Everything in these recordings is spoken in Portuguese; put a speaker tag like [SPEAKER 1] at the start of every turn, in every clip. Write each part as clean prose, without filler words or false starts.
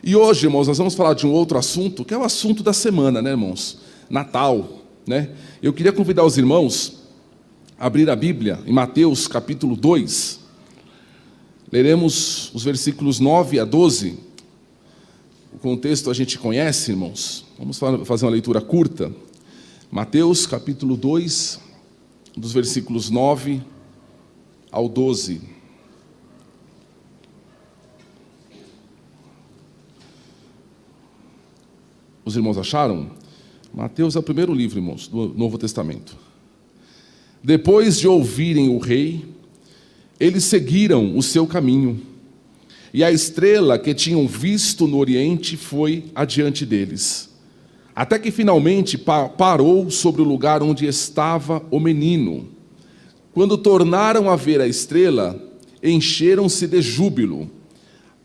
[SPEAKER 1] E hoje, irmãos, nós vamos falar de um outro assunto, que é o assunto da semana, né, irmãos? Natal, né? Eu queria convidar os irmãos a abrir a Bíblia em Mateus, capítulo 2. Leremos os versículos 9 a 12. O contexto a gente conhece, irmãos. Vamos fazer uma leitura curta. Mateus, capítulo 2, dos versículos 9 ao 12. Os irmãos acharam? Mateus é o primeiro livro, irmãos, do Novo Testamento. Depois de ouvirem o rei, eles seguiram o seu caminho, e a estrela que tinham visto no oriente foi adiante deles, até que finalmente parou sobre o lugar onde estava o menino. Quando tornaram a ver a estrela, encheram-se de júbilo.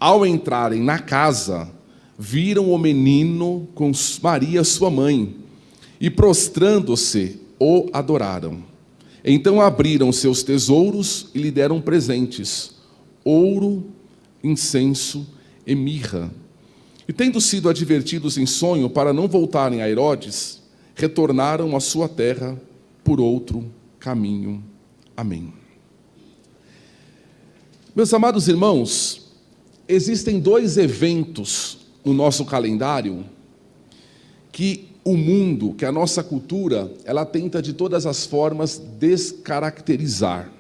[SPEAKER 1] Ao entrarem na casa, viram o menino com Maria, sua mãe, e prostrando-se, o adoraram. Então abriram seus tesouros e lhe deram presentes: ouro, incenso e mirra. E tendo sido advertidos em sonho para não voltarem a Herodes, retornaram à sua terra por outro caminho. Amém. Meus amados irmãos, existem dois eventos no nosso calendário que o mundo, que a nossa cultura, ela tenta de todas as formas descaracterizar.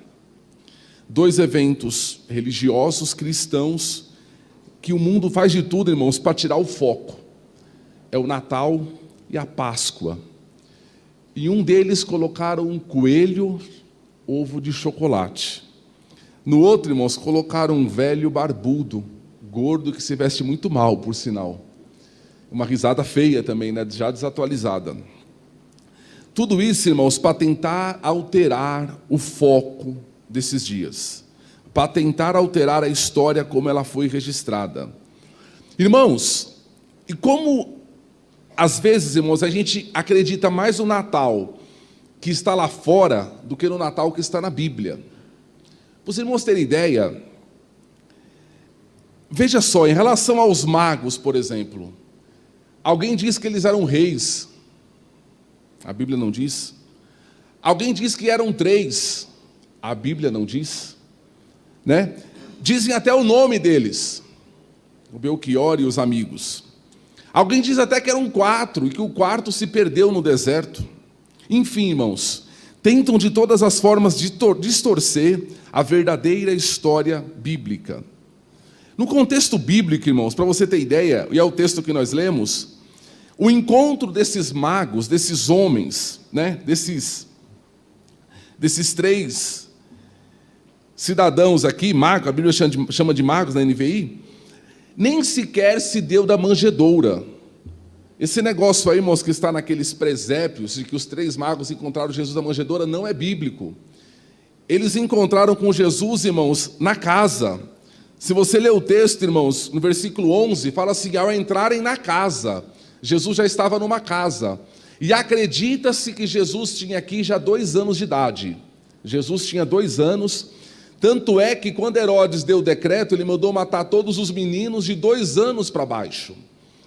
[SPEAKER 1] Dois eventos religiosos cristãos que o mundo faz de tudo, irmãos, para tirar o foco. É o Natal e a Páscoa. E um deles colocaram um coelho, ovo de chocolate. No outro, irmãos, colocaram um velho barbudo, gordo, que se veste muito mal, por sinal. Uma risada feia também, né? Já desatualizada. Tudo isso, irmãos, para tentar alterar o foco desses dias, para tentar alterar a história como ela foi registrada. Irmãos, e como às vezes, irmãos, a gente acredita mais no Natal que está lá fora do que no Natal que está na Bíblia. Para os irmãos terem ideia, veja só, em relação aos magos, por exemplo, alguém diz que eles eram reis, a Bíblia não diz. Alguém diz que eram 3, a Bíblia não diz, né? Dizem até o nome deles, o Belchior e os amigos. Alguém diz até que eram 4 e que o quarto se perdeu no deserto. Enfim, irmãos, tentam de todas as formas distorcer a verdadeira história bíblica. No contexto bíblico, irmãos, para você ter ideia, e é o texto que nós lemos, o encontro desses magos, desses homens, né, desses 3 cidadãos aqui, magos, a Bíblia chama de magos na NVI, nem sequer se deu da manjedoura. Esse negócio aí, irmãos, que está naqueles presépios, de que os 3 magos encontraram Jesus na manjedoura, não é bíblico. Eles encontraram com Jesus, irmãos, na casa. Se você ler o texto, irmãos, no versículo 11, fala assim: ao entrarem na casa, Jesus já estava numa casa. E acredita-se que Jesus tinha aqui já 2 anos de idade. Jesus tinha 2 anos, tanto é que quando Herodes deu o decreto, ele mandou matar todos os meninos de 2 anos para baixo.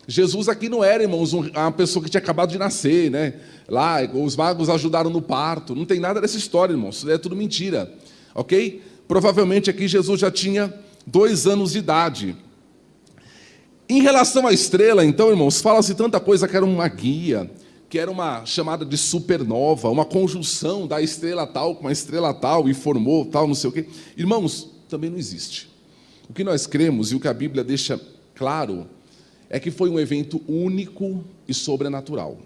[SPEAKER 1] Jesus aqui não era, irmãos, uma pessoa que tinha acabado de nascer, né? Lá, os magos ajudaram no parto. Não tem nada dessa história, irmãos. Isso é tudo mentira, ok? Provavelmente aqui Jesus já tinha 2 anos de idade. Em relação à estrela, então, irmãos, fala-se tanta coisa que era uma guia, que era uma chamada de supernova, uma conjunção da estrela tal com a estrela tal, e formou tal, não sei o quê. Irmãos, também não existe. O que nós cremos e o que a Bíblia deixa claro é que foi um evento único e sobrenatural.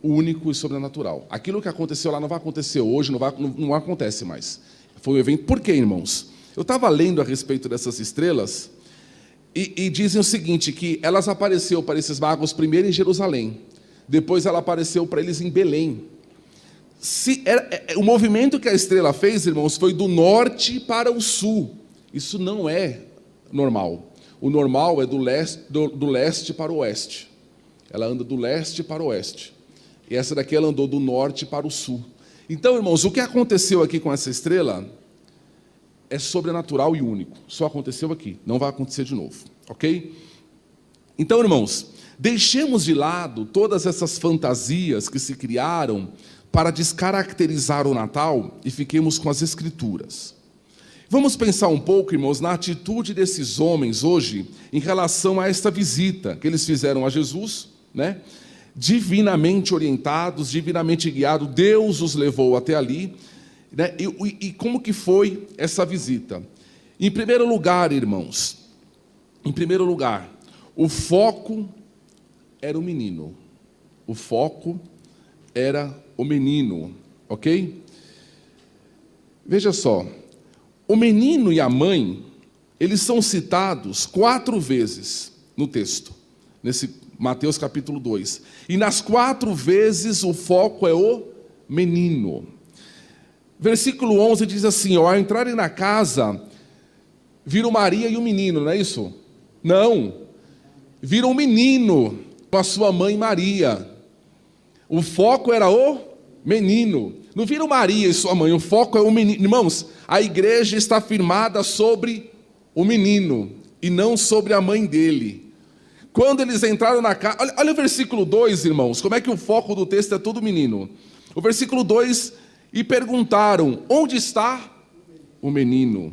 [SPEAKER 1] Único e sobrenatural. Aquilo que aconteceu lá não vai acontecer hoje, não acontece mais. Foi um evento. Por quê, irmãos? Eu estava lendo a respeito dessas estrelas e dizem o seguinte, que elas apareceram para esses magos primeiro em Jerusalém, depois ela apareceu para eles em Belém. O movimento que a estrela fez, irmãos, foi do norte para o sul. Isso não é normal. O normal é do leste para o oeste. Ela anda do leste para o oeste. E essa daqui ela andou do norte para o sul. Então, irmãos, o que aconteceu aqui com essa estrela é sobrenatural e único. Só aconteceu aqui, não vai acontecer de novo, ok? Então, irmãos, deixemos de lado todas essas fantasias que se criaram para descaracterizar o Natal e fiquemos com as Escrituras. Vamos pensar um pouco, irmãos, na atitude desses homens hoje em relação a esta visita que eles fizeram a Jesus, né? Divinamente orientados, divinamente guiados, Deus os levou até ali, né? E como que foi essa visita? Em primeiro lugar, irmãos, o foco era o menino. O foco era o menino, ok? Veja só, o menino e a mãe, eles são citados 4 vezes no texto, nesse Mateus capítulo 2. E nas 4 vezes o foco é o menino. Versículo 11 diz assim, ao entrarem na casa, viram Maria e o menino, não é isso? Não, viram o menino com a sua mãe Maria. O foco era o menino. Não viram Maria e sua mãe, o foco é o menino. Irmãos, a igreja está firmada sobre o menino e não sobre a mãe dele. Quando eles entraram na casa, olha o versículo 2, irmãos, como é que o foco do texto é todo menino. O versículo 2, e perguntaram, onde está o menino?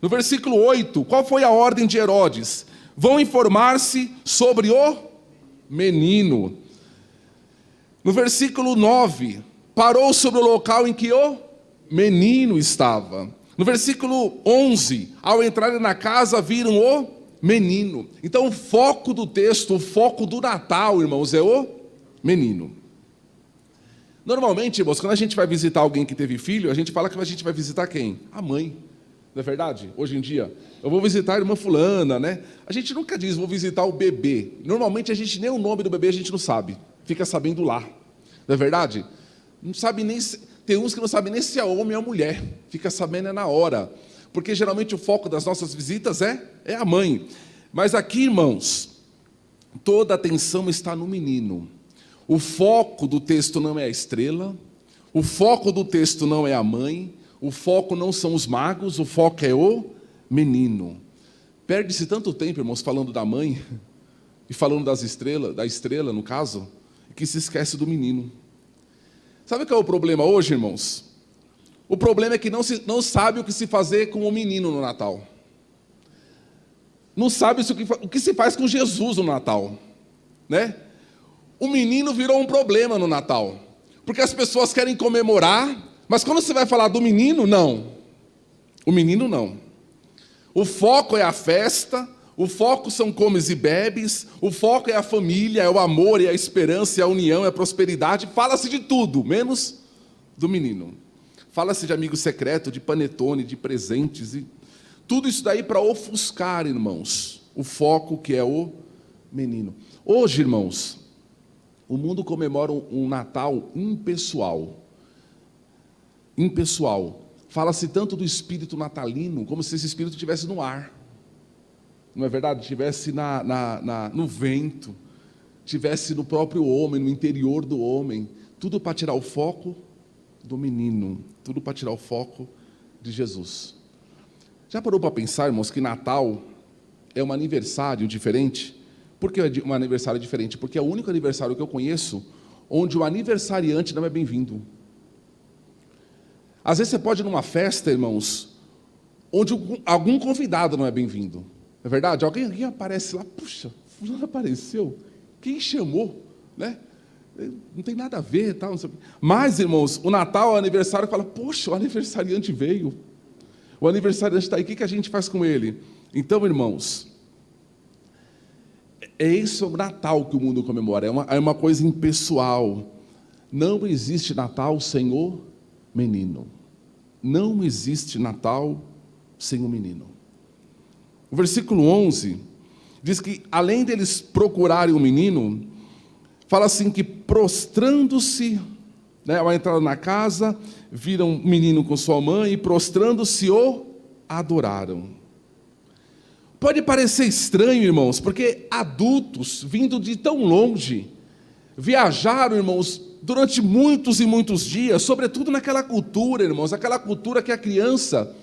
[SPEAKER 1] No versículo 8, qual foi a ordem de Herodes? Vão informar-se sobre o menino. No versículo 9, parou sobre o local em que o menino estava. No versículo 11, ao entrarem na casa, viram o menino. Então, o foco do texto, o foco do Natal, irmãos, é o menino. Normalmente, irmãos, quando a gente vai visitar alguém que teve filho, a gente fala que a gente vai visitar quem? A mãe. Não é verdade? Hoje em dia, eu vou visitar a irmã fulana, né? A gente nunca diz, vou visitar o bebê. Normalmente, a gente nem o nome do bebê a gente não sabe. Fica sabendo lá. Não é verdade? Não sabe nem se, tem uns que não sabem nem se é homem ou mulher. Fica sabendo na hora. Porque geralmente o foco das nossas visitas é a mãe. Mas aqui, irmãos, toda a atenção está no menino. O foco do texto não é a estrela. O foco do texto não é a mãe. O foco não são os magos. O foco é o menino. Perde-se tanto tempo, irmãos, falando da mãe e falando das estrelas, da estrela, no caso, que se esquece do menino. Sabe qual é o problema hoje, irmãos? O problema é que não sabe o que se fazer com o menino no Natal. Não sabe o que se faz com Jesus no Natal, né? O menino virou um problema no Natal, porque as pessoas querem comemorar, mas quando você vai falar do menino, não. O menino não. O foco é a festa, o foco são comes e bebes, o foco é a família, é o amor, é a esperança, é a união, é a prosperidade. Fala-se de tudo, menos do menino. Fala-se de amigo secreto, de panetone, de presentes, e tudo isso daí para ofuscar, irmãos, o foco que é o menino. Hoje, irmãos, o mundo comemora um Natal impessoal. Impessoal. Fala-se tanto do espírito natalino, como se esse espírito estivesse no ar. Não é verdade? Estivesse no vento, estivesse no próprio homem, no interior do homem. Tudo para tirar o foco do menino. Tudo para tirar o foco de Jesus. Já parou para pensar, irmãos, que Natal é um aniversário diferente? Por que é um aniversário diferente? Porque é o único aniversário que eu conheço onde o aniversariante não é bem-vindo. Às vezes você pode ir numa festa, irmãos, onde algum convidado não é bem-vindo. É verdade? Alguém aparece lá, puxa, fulano apareceu, quem chamou, né? Não tem nada a ver, tal, não sei o quê. Mas, irmãos, o Natal é o aniversário que fala, poxa, o aniversariante veio. O aniversariante está aí, o que a gente faz com ele? Então, irmãos, é isso o Natal que o mundo comemora, é uma coisa impessoal. Não existe Natal sem o menino. Não existe Natal sem o menino. O versículo 11 diz que, além deles procurarem o menino, fala assim que prostrando-se, né, ao entrar na casa, viram um menino com sua mãe e prostrando-se o adoraram. Pode parecer estranho, irmãos, porque adultos vindo de tão longe viajaram, irmãos, durante muitos e muitos dias, sobretudo naquela cultura, irmãos, aquela cultura que a criança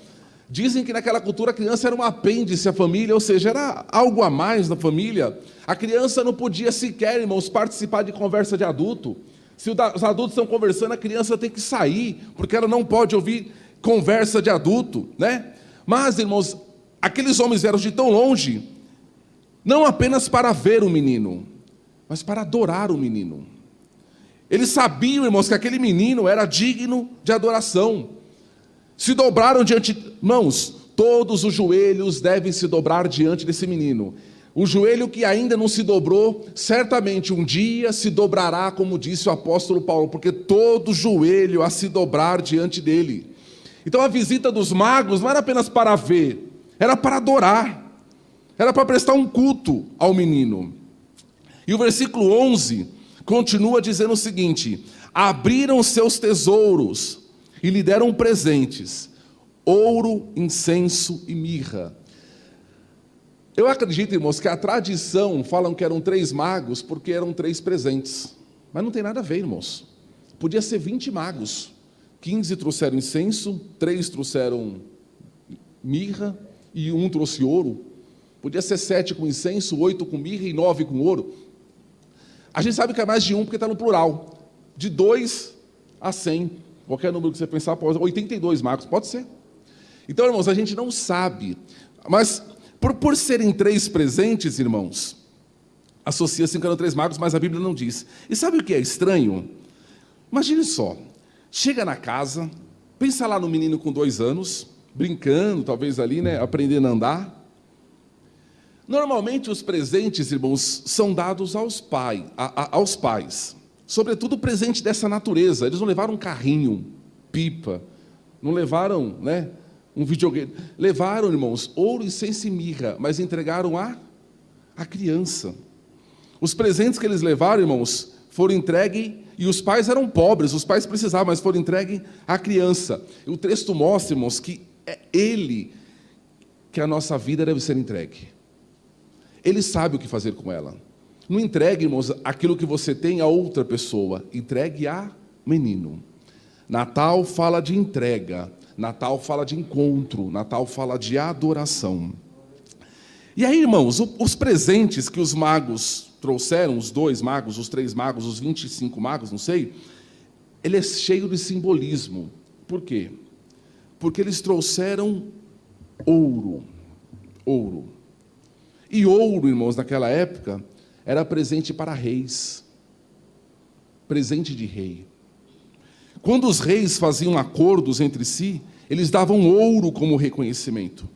[SPEAKER 1] Dizem que naquela cultura a criança era um apêndice à família, ou seja, era algo a mais na família. A criança não podia sequer, irmãos, participar de conversa de adulto. Se os adultos estão conversando, a criança tem que sair, porque ela não pode ouvir conversa de adulto, né? Mas, irmãos, aqueles homens vieram de tão longe, não apenas para ver o menino, mas para adorar o menino. Eles sabiam, irmãos, que aquele menino era digno de adoração. Se dobraram diante, irmãos, todos os joelhos devem se dobrar diante desse menino. O joelho que ainda não se dobrou, certamente um dia se dobrará, como disse o apóstolo Paulo, porque todo joelho a se dobrar diante dele. Então a visita dos magos não era apenas para ver, era para adorar, era para prestar um culto ao menino. E o versículo 11 continua dizendo o seguinte: abriram seus tesouros e lhe deram presentes, ouro, incenso e mirra. Eu acredito, irmãos, que a tradição falam que eram 3 magos porque eram 3 presentes. Mas não tem nada a ver, irmãos. Podia ser 20 magos. 15 trouxeram incenso, 3 trouxeram mirra e 1 trouxe ouro. Podia ser 7 com incenso, 8 com mirra e 9 com ouro. A gente sabe que é mais de 1 porque está no plural. De 2 a 100. Qualquer número que você pensar, pode 82 magos, pode ser. Então, irmãos, a gente não sabe. Mas, por serem 3 presentes, irmãos, associa-se que eram 3 magos, mas a Bíblia não diz. E sabe o que é estranho? Imagine só. Chega na casa, pensa lá no menino com 2 anos, brincando, talvez ali, né, aprendendo a andar. Normalmente os presentes, irmãos, são dados aos pais. Sobretudo presente dessa natureza. Eles não levaram um carrinho, pipa, não levaram, né, um videogame. Levaram, irmãos, ouro, incenso e mirra, mas entregaram a criança. Os presentes que eles levaram, irmãos, foram entregues, e os pais eram pobres, os pais precisavam, mas foram entregues à criança. E o texto mostra, irmãos, que é Ele que a nossa vida deve ser entregue. Ele sabe o que fazer com ela. Não entregue, irmãos, aquilo que você tem a outra pessoa. Entregue a menino. Natal fala de entrega. Natal fala de encontro. Natal fala de adoração. E aí, irmãos, os presentes que os magos trouxeram, os 2 magos, os 3 magos, os 25 magos, não sei, ele é cheio de simbolismo. Por quê? Porque eles trouxeram ouro. Ouro. E ouro, irmãos, naquela época, era presente para reis, presente de rei. Quando os reis faziam acordos entre si, eles davam ouro como reconhecimento.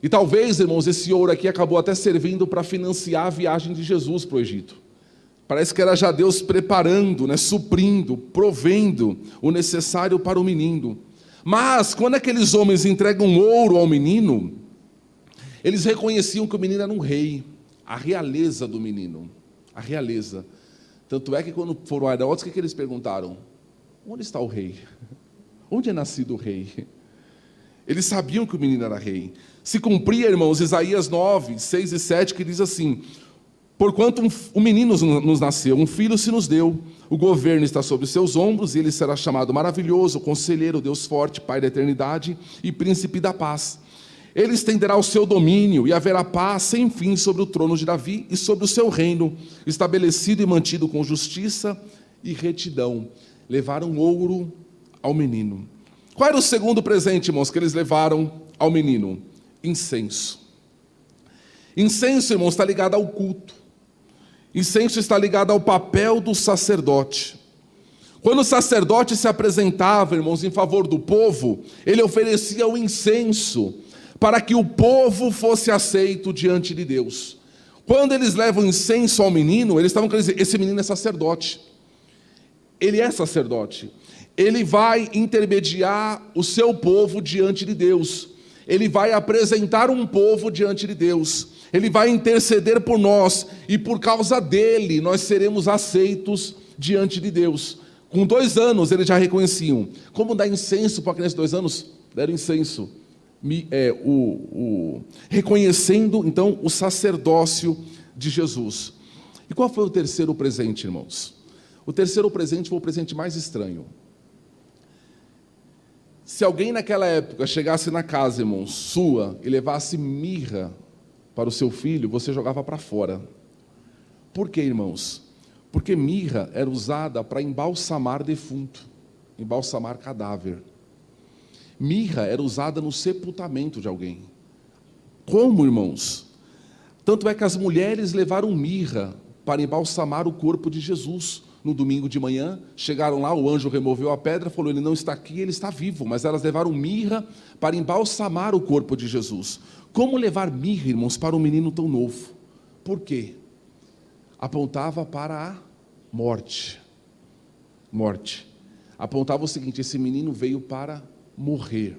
[SPEAKER 1] E talvez, irmãos, esse ouro aqui acabou até servindo para financiar a viagem de Jesus para o Egito. Parece que era já Deus preparando, né, suprindo, provendo o necessário para o menino. Mas, quando aqueles homens entregam ouro ao menino, eles reconheciam que o menino era um rei. A realeza do menino, a realeza. Tanto é que quando foram a Herodes, o que eles perguntaram? Onde está o rei? Onde é nascido o rei? Eles sabiam que o menino era rei. Se cumpria, irmãos, Isaías 9, 6 e 7, que diz assim: porquanto um menino nos nasceu, um filho se nos deu, o governo está sobre os seus ombros, e ele será chamado maravilhoso, conselheiro, Deus forte, Pai da eternidade e príncipe da paz. Ele estenderá o seu domínio e haverá paz sem fim sobre o trono de Davi e sobre o seu reino, estabelecido e mantido com justiça e retidão. Levaram ouro ao menino. Qual era o segundo presente, irmãos, que eles levaram ao menino? Incenso. Incenso, irmãos, está ligado ao culto. Incenso está ligado ao papel do sacerdote. Quando o sacerdote se apresentava, irmãos, em favor do povo, ele oferecia o incenso para que o povo fosse aceito diante de Deus. Quando eles levam incenso ao menino, eles estavam querendo dizer: esse menino é sacerdote. Ele é sacerdote. Ele vai intermediar o seu povo diante de Deus. Ele vai apresentar um povo diante de Deus. Ele vai interceder por nós. E por causa dele, nós seremos aceitos diante de Deus. Com 2 anos, eles já reconheciam. Como dar incenso para a criança de 2 anos? Deram incenso. Reconhecendo, então, o sacerdócio de Jesus. E qual foi o terceiro presente, irmãos? O terceiro presente foi o presente mais estranho. Se alguém naquela época chegasse na casa, irmãos, sua, e levasse mirra para o seu filho, você jogava para fora. Por quê, irmãos? Porque mirra era usada para embalsamar defunto, embalsamar cadáver. Mirra era usada no sepultamento de alguém. Como, irmãos? Tanto é que as mulheres levaram mirra para embalsamar o corpo de Jesus. No domingo de manhã, chegaram lá, o anjo removeu a pedra, falou, ele não está aqui, ele está vivo. Mas elas levaram mirra para embalsamar o corpo de Jesus. Como levar mirra, irmãos, para um menino tão novo? Por quê? Apontava para a morte. Morte. Apontava o seguinte, esse menino veio para morrer.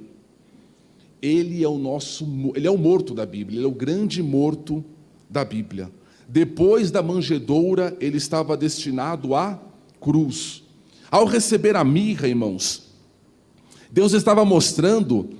[SPEAKER 1] Ele é o morto da Bíblia, ele é o grande morto da Bíblia. Depois da manjedoura, ele estava destinado à cruz. Ao receber a mirra, irmãos, Deus estava mostrando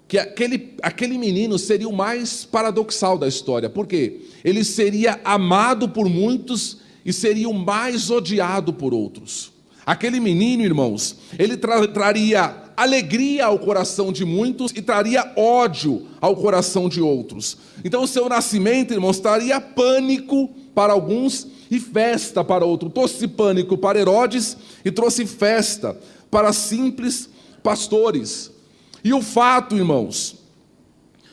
[SPEAKER 1] que aquele menino seria o mais paradoxal da história. Por quê? Ele seria amado por muitos e seria o mais odiado por outros. Aquele menino, irmãos, ele traria alegria ao coração de muitos e traria ódio ao coração de outros. Então o seu nascimento, irmãos, traria pânico para alguns e festa para outros. Trouxe pânico para Herodes e trouxe festa para simples pastores. E o fato, irmãos,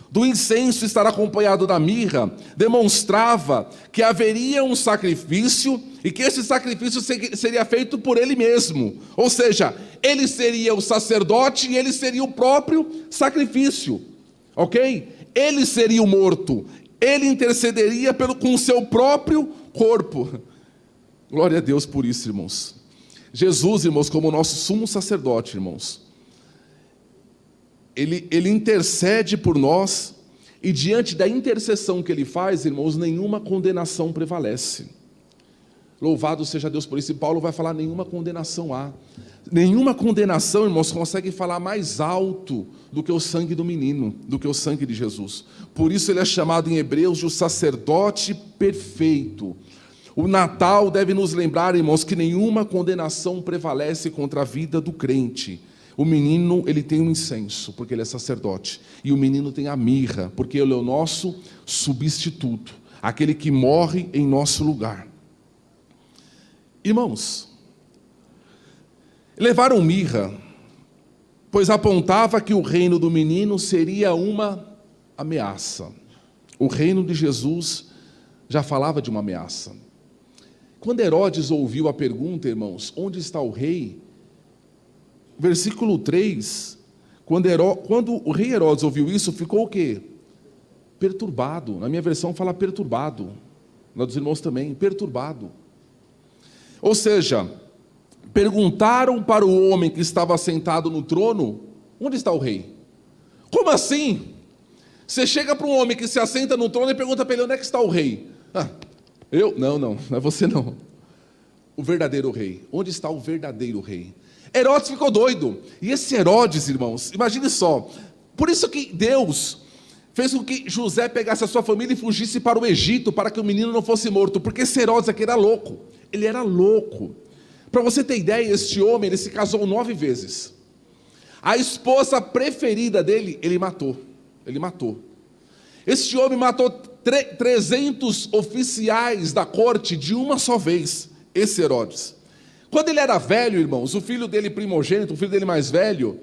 [SPEAKER 1] do incenso estar acompanhado da mirra, demonstrava que haveria um sacrifício e que esse sacrifício seria feito por ele mesmo. Ou seja, ele seria o sacerdote e ele seria o próprio sacrifício. Ok? Ele seria o morto. Ele intercederia com o seu próprio corpo. Glória a Deus por isso, irmãos. Jesus, irmãos, como nosso sumo sacerdote, irmãos, Ele intercede por nós, e diante da intercessão que Ele faz, irmãos, nenhuma condenação prevalece. Louvado seja Deus por isso. E Paulo vai falar, nenhuma condenação há. Nenhuma condenação, irmãos, consegue falar mais alto do que o sangue do menino, do que o sangue de Jesus. Por isso ele é chamado em Hebreus de o sacerdote perfeito. O Natal deve nos lembrar, irmãos, que nenhuma condenação prevalece contra a vida do crente. O menino, ele tem um incenso, porque ele é sacerdote. E o menino tem a mirra, porque ele é o nosso substituto, aquele que morre em nosso lugar. Irmãos, levaram mirra, pois apontava que o reino do menino seria uma ameaça. O reino de Jesus já falava de uma ameaça. Quando Herodes ouviu a pergunta, irmãos, onde está o rei? Versículo 3, quando o rei Herodes ouviu isso, ficou o quê? Perturbado. Na minha versão fala perturbado. Na dos irmãos também, perturbado. Ou seja, perguntaram para o homem que estava sentado no trono, onde está o rei? Como assim? Você chega para um homem que se assenta no trono e pergunta para ele, onde é que está o rei? Não é você não. O verdadeiro rei. Onde está o verdadeiro rei? Herodes ficou doido. E esse Herodes, irmãos, imagine só. Por isso que Deus fez com que José pegasse a sua família e fugisse para o Egito, para que o menino não fosse morto. Porque esse Herodes aqui era louco. Ele era louco. Para você ter ideia, este homem, ele se casou 9 vezes. A esposa preferida dele, ele matou. Ele matou. Este homem matou 300 oficiais da corte de uma só vez. Esse Herodes. Quando ele era velho, irmãos, o filho dele primogênito, o filho dele mais velho,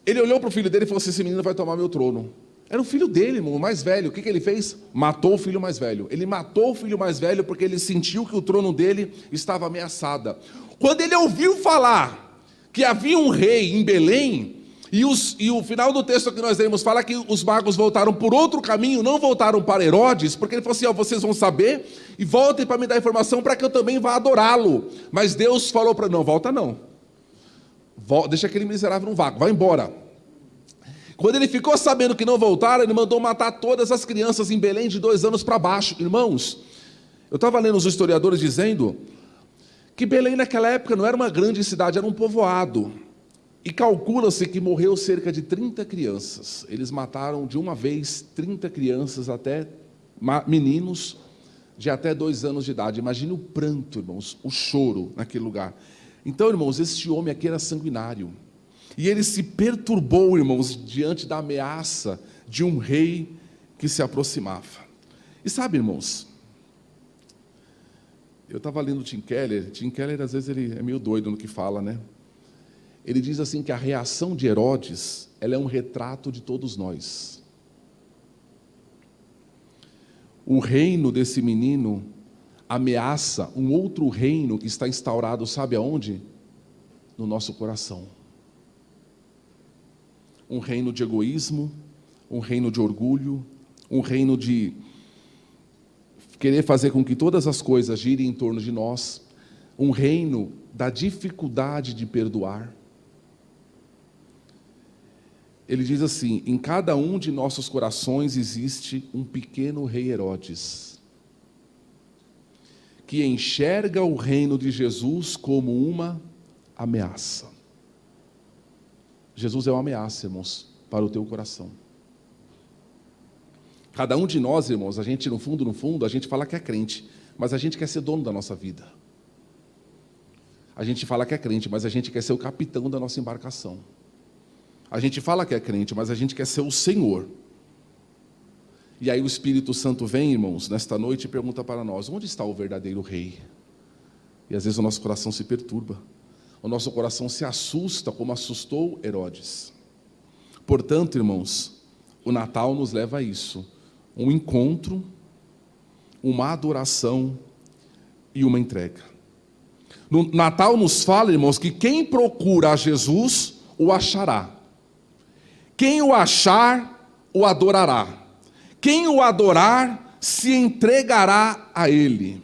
[SPEAKER 1] ele olhou para o filho dele e falou assim, esse menino vai tomar meu trono. Era o filho dele, irmão, o mais velho. O que ele fez? Matou o filho mais velho. Ele matou o filho mais velho porque ele sentiu que o trono dele estava ameaçado. Quando ele ouviu falar que havia um rei em Belém, e o final do texto que nós lemos fala que os magos voltaram por outro caminho, não voltaram para Herodes, porque ele falou assim, vocês vão saber, e voltem para me dar informação para que eu também vá adorá-lo. Mas Deus falou para não, volta não. Deixa aquele miserável no vácuo, vai embora. Quando ele ficou sabendo que não voltaram, ele mandou matar todas as crianças em Belém de 2 anos para baixo. Irmãos, eu estava lendo os historiadores dizendo que Belém naquela época não era uma grande cidade, era um povoado. E calcula-se que morreu cerca de 30 crianças. Eles mataram de uma vez 30 crianças, até meninos de até 2 anos de idade. Imagine o pranto, irmãos, o choro naquele lugar. Então, irmãos, esse homem aqui era sanguinário. E ele se perturbou, irmãos, diante da ameaça de um rei que se aproximava. E sabe, irmãos, eu estava lendo Tim Keller às vezes ele é meio doido no que fala, né? Ele diz assim que a reação de Herodes, ela é um retrato de todos nós. O reino desse menino ameaça um outro reino que está instaurado, sabe aonde? No nosso coração. Um reino de egoísmo, um reino de orgulho, um reino de querer fazer com que todas as coisas girem em torno de nós, um reino da dificuldade de perdoar. Ele diz assim: em cada um de nossos corações existe um pequeno rei Herodes, que enxerga o reino de Jesus como uma ameaça. Jesus é uma ameaça, irmãos, para o teu coração. Cada um de nós, irmãos, a gente no fundo, a gente fala que é crente, mas a gente quer ser dono da nossa vida. A gente fala que é crente, mas a gente quer ser o capitão da nossa embarcação. A gente fala que é crente, mas a gente quer ser o Senhor. E aí o Espírito Santo vem, irmãos, nesta noite e pergunta para nós: onde está o verdadeiro rei? E às vezes o nosso coração se perturba, o nosso coração se assusta, como assustou Herodes. Portanto, irmãos, o Natal nos leva a isso: um encontro, uma adoração e uma entrega. No Natal nos fala, irmãos, que quem procura a Jesus, o achará. Quem o achar, o adorará. Quem o adorar, se entregará a Ele.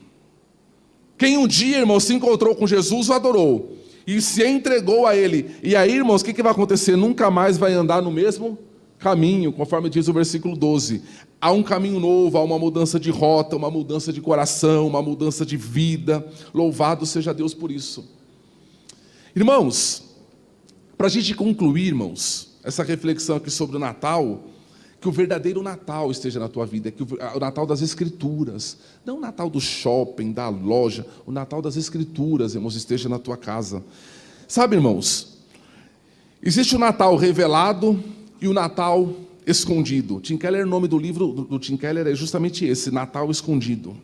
[SPEAKER 1] Quem um dia, irmãos, se encontrou com Jesus, o adorou e se entregou a Ele. E aí, irmãos, o que vai acontecer? Nunca mais vai andar no mesmo caminho, conforme diz o versículo 12. Há um caminho novo, há uma mudança de rota, uma mudança de coração, uma mudança de vida. Louvado seja Deus por isso. Irmãos, para a gente concluir, irmãos, essa reflexão aqui sobre o Natal, que o verdadeiro Natal esteja na tua vida, que o Natal das Escrituras, não o Natal do shopping, da loja, o Natal das Escrituras, irmãos, esteja na tua casa. Sabe, irmãos, existe o Natal revelado e o Natal escondido. Tim Keller, o nome do livro do Tim Keller é justamente esse, Natal Escondido.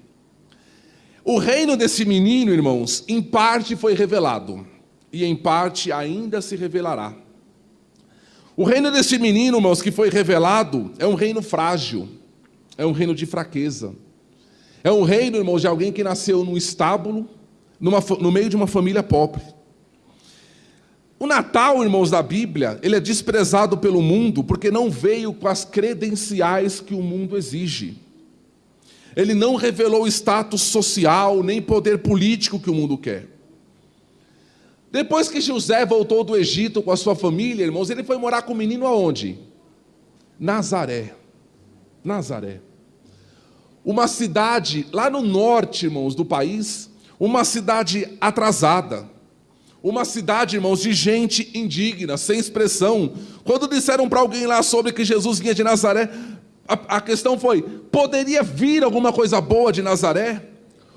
[SPEAKER 1] O reino desse menino, irmãos, em parte foi revelado, e em parte ainda se revelará. O reino desse menino, irmãos, que foi revelado, é um reino frágil, é um reino de fraqueza. É um reino, irmãos, de alguém que nasceu num estábulo, no meio de uma família pobre. O Natal, irmãos, da Bíblia, ele é desprezado pelo mundo porque não veio com as credenciais que o mundo exige. Ele não revelou status social, nem poder político que o mundo quer. Depois que José voltou do Egito com a sua família, irmãos, ele foi morar com o menino aonde? Nazaré. Nazaré. Uma cidade lá no norte, irmãos, do país, uma cidade atrasada. Uma cidade, irmãos, de gente indigna, sem expressão. Quando disseram para alguém lá sobre que Jesus vinha de Nazaré, a questão foi: poderia vir alguma coisa boa de Nazaré?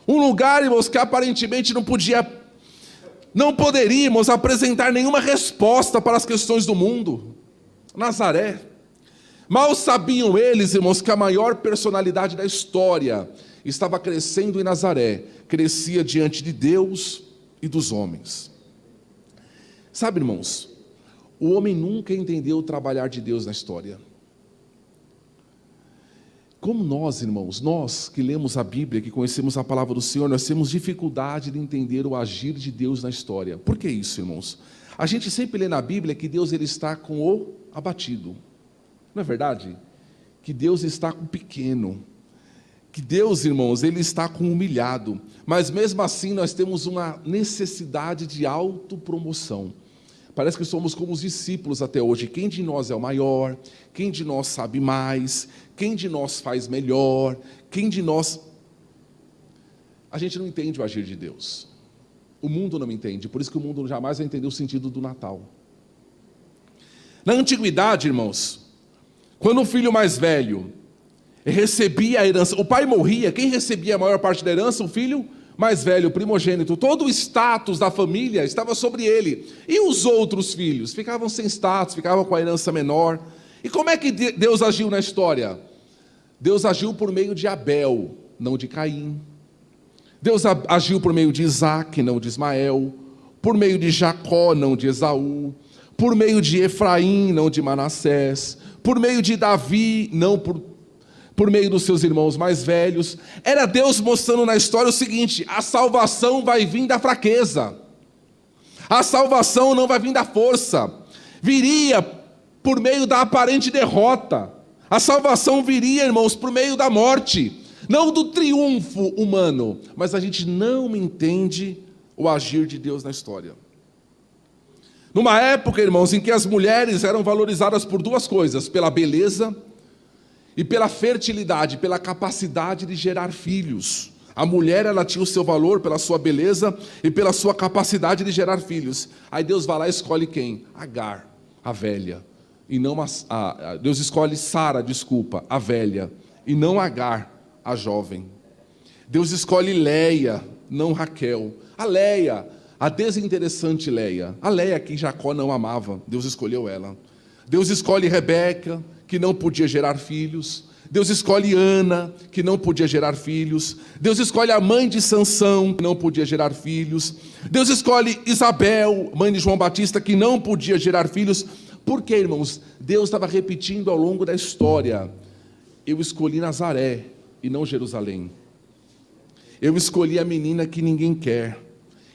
[SPEAKER 1] Um lugar, irmãos, que aparentemente não poderíamos apresentar nenhuma resposta para as questões do mundo. Nazaré. Mal sabiam eles, irmãos, que a maior personalidade da história estava crescendo em Nazaré, crescia diante de Deus e dos homens. Sabe, irmãos, o homem nunca entendeu o trabalhar de Deus na história. Como nós, irmãos, nós que lemos a Bíblia, que conhecemos a palavra do Senhor, nós temos dificuldade de entender o agir de Deus na história. Por que isso, irmãos? A gente sempre lê na Bíblia que Deus ele está com o abatido. Não é verdade? Que Deus está com o pequeno. Que Deus, irmãos, ele está com o humilhado. Mas mesmo assim nós temos uma necessidade de autopromoção. Parece que somos como os discípulos até hoje. Quem de nós é o maior? Quem de nós sabe mais? Quem de nós faz melhor? Quem de nós... A gente não entende o agir de Deus. O mundo não entende. Por isso que o mundo jamais vai entender o sentido do Natal. Na antiguidade, irmãos, quando o filho mais velho recebia a herança, o pai morria, quem recebia a maior parte da herança? O filho mais velho, primogênito, todo o status da família estava sobre ele. E os outros filhos ficavam sem status, ficavam com a herança menor. E como é que Deus agiu na história? Deus agiu por meio de Abel, não de Caim. Deus agiu por meio de Isaac, não de Ismael. Por meio de Jacó, não de Esaú. Por meio de Efraim, não de Manassés. Por meio de Davi, não por meio dos seus irmãos mais velhos. Era Deus mostrando na história o seguinte: a salvação vai vir da fraqueza. A salvação não vai vir da força. Viria por meio da aparente derrota. A salvação viria, irmãos, por meio da morte. Não do triunfo humano. Mas a gente não entende o agir de Deus na história. Numa época, irmãos, em que as mulheres eram valorizadas por duas coisas: pela beleza e pela fertilidade, pela capacidade de gerar filhos. A mulher, ela tinha o seu valor pela sua beleza e pela sua capacidade de gerar filhos. Aí Deus vai lá e escolhe quem? Agar, a velha. E não Deus escolhe Sara, a velha, e não Agar, a jovem. Deus escolhe Leia, não Raquel. A Leia, a desinteressante Leia. A Leia que Jacó não amava, Deus escolheu ela. Deus escolhe Rebeca, que não podia gerar filhos. Deus escolhe Ana, que não podia gerar filhos. Deus escolhe a mãe de Sansão, que não podia gerar filhos. Deus escolhe Isabel, mãe de João Batista, que não podia gerar filhos. Por quê, irmãos? Deus estava repetindo ao longo da história: eu escolhi Nazaré e não Jerusalém. Eu escolhi a menina que ninguém quer.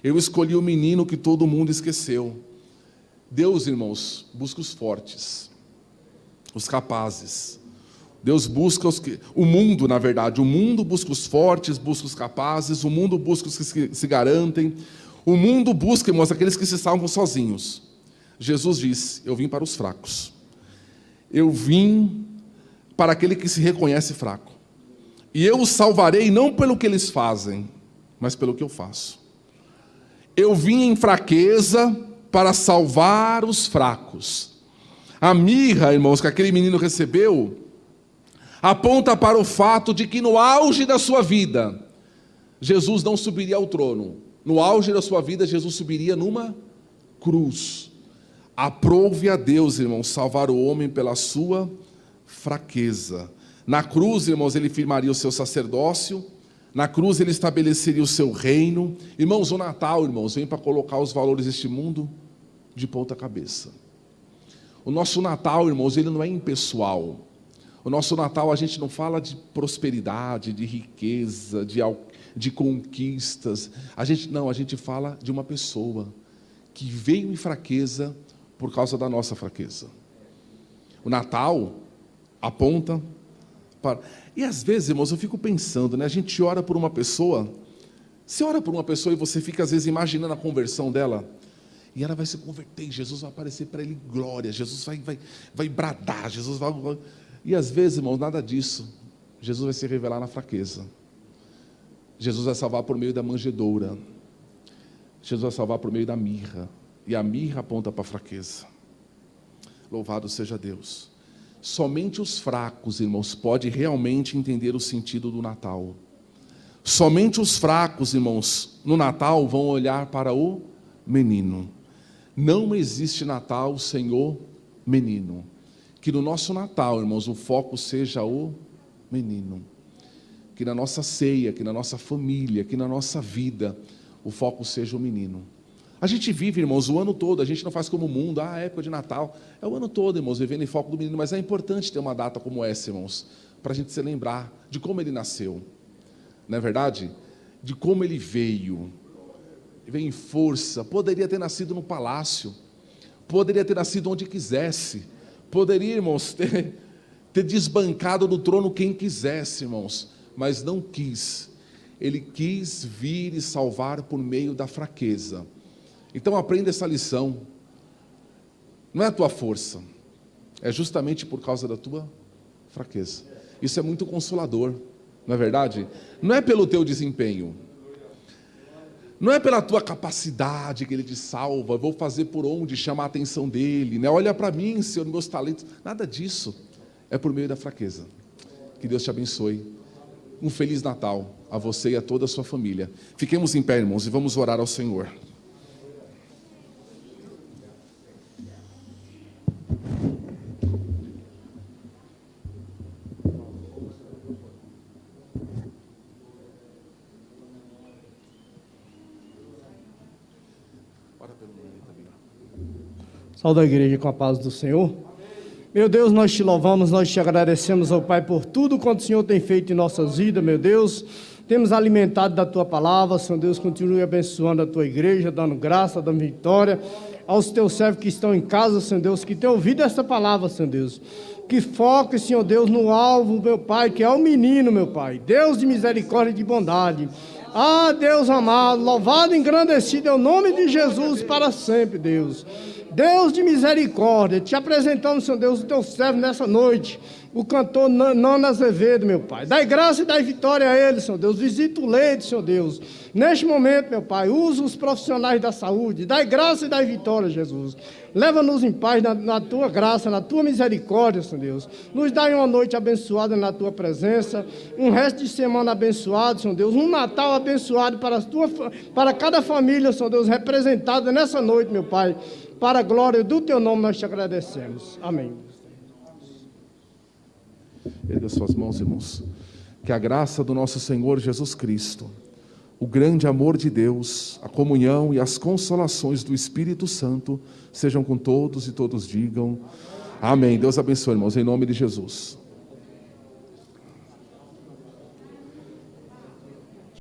[SPEAKER 1] Eu escolhi o menino que todo mundo esqueceu. Deus, irmãos, busca os fortes, os capazes. Deus busca o mundo, na verdade. O mundo busca os fortes, busca os capazes. O mundo busca os que se garantem. O mundo busca, irmãos, aqueles que se salvam sozinhos. Jesus disse: eu vim para os fracos. Eu vim para aquele que se reconhece fraco. E eu os salvarei não pelo que eles fazem, mas pelo que eu faço. Eu vim em fraqueza para salvar os fracos. A mirra, irmãos, que aquele menino recebeu, aponta para o fato de que no auge da sua vida, Jesus não subiria ao trono. No auge da sua vida, Jesus subiria numa cruz. Aprove a Deus, irmãos, salvar o homem pela sua fraqueza. Na cruz, irmãos, ele firmaria o seu sacerdócio. Na cruz ele estabeleceria o seu reino. Irmãos, o Natal, irmãos, vem para colocar os valores deste mundo de ponta cabeça. O nosso Natal, irmãos, ele não é impessoal. O nosso Natal, a gente não fala de prosperidade, de riqueza, de conquistas. A gente fala de uma pessoa que veio em fraqueza por causa da nossa fraqueza. O Natal aponta para... E às vezes, irmãos, eu fico pensando, né? A gente ora por uma pessoa. Você ora por uma pessoa e você fica às vezes imaginando a conversão dela. E ela vai se converter, Jesus vai aparecer para ele em glória, Jesus vai bradar, Jesus vai... E às vezes, irmãos, nada disso. Jesus vai se revelar na fraqueza. Jesus vai salvar por meio da manjedoura. Jesus vai salvar por meio da mirra. E a mirra aponta para a fraqueza. Louvado seja Deus. Somente os fracos, irmãos, podem realmente entender o sentido do Natal. Somente os fracos, irmãos, no Natal vão olhar para o menino. Não existe Natal sem o menino. Que no nosso Natal, irmãos, o foco seja o menino. Que na nossa ceia, que na nossa família, que na nossa vida, o foco seja o menino. A gente vive, irmãos, o ano todo, a gente não faz como o mundo, a época de Natal, é o ano todo, irmãos, vivendo em foco do menino, mas é importante ter uma data como essa, irmãos, para a gente se lembrar de como ele nasceu, não é verdade? De como ele veio em força, poderia ter nascido no palácio, poderia ter nascido onde quisesse, poderia, irmãos, ter desbancado do trono quem quisesse, irmãos, mas não quis. Ele quis vir e salvar por meio da fraqueza. Então aprenda essa lição. Não é a tua força, é justamente por causa da tua fraqueza. Isso é muito consolador, não é verdade? Não é pelo teu desempenho, não é pela tua capacidade que Ele te salva, vou fazer por onde chamar a atenção dEle, né? Olha para mim, Senhor, meus talentos, nada disso, é por meio da fraqueza. Que Deus te abençoe. um Feliz Natal a você e a toda a sua família. Fiquemos em pé, irmãos, e vamos orar ao Senhor.
[SPEAKER 2] Saúde a igreja com a paz do Senhor. Meu Deus, nós te louvamos, nós te agradecemos, ó Pai, por tudo quanto o Senhor tem feito em nossas vidas, meu Deus. Temos alimentado da Tua palavra, Senhor Deus, continue abençoando a Tua igreja, dando graça, dando vitória aos Teus servos que estão em casa, Senhor Deus, que têm ouvido essa palavra, Senhor Deus. Que foque, Senhor Deus, no alvo, meu Pai, que é o menino, meu Pai. Deus de misericórdia e de bondade. Ah, Deus amado, louvado e engrandecido é o nome de Jesus para sempre, Deus. Deus de misericórdia, te apresentamos, Senhor Deus, o teu servo nessa noite, o cantor Nano Azevedo, meu Pai. Dai graça e dai vitória a ele, Senhor Deus. Visita o leito, Senhor Deus. Neste momento, meu Pai, usa os profissionais da saúde. Dai graça e dai vitória, Jesus. Leva-nos em paz na tua graça, na tua misericórdia, Senhor Deus. Nos dai uma noite abençoada na tua presença, um resto de semana abençoado, Senhor Deus. Um Natal abençoado para cada família, Senhor Deus, representada nessa noite, meu Pai. Para a glória do teu nome nós te agradecemos. Amém.
[SPEAKER 1] Erga suas mãos, irmãos. Que a graça do nosso Senhor Jesus Cristo, o grande amor de Deus, a comunhão e as consolações do Espírito Santo sejam com todos e todos digam amém. Deus abençoe, irmãos, em nome de Jesus.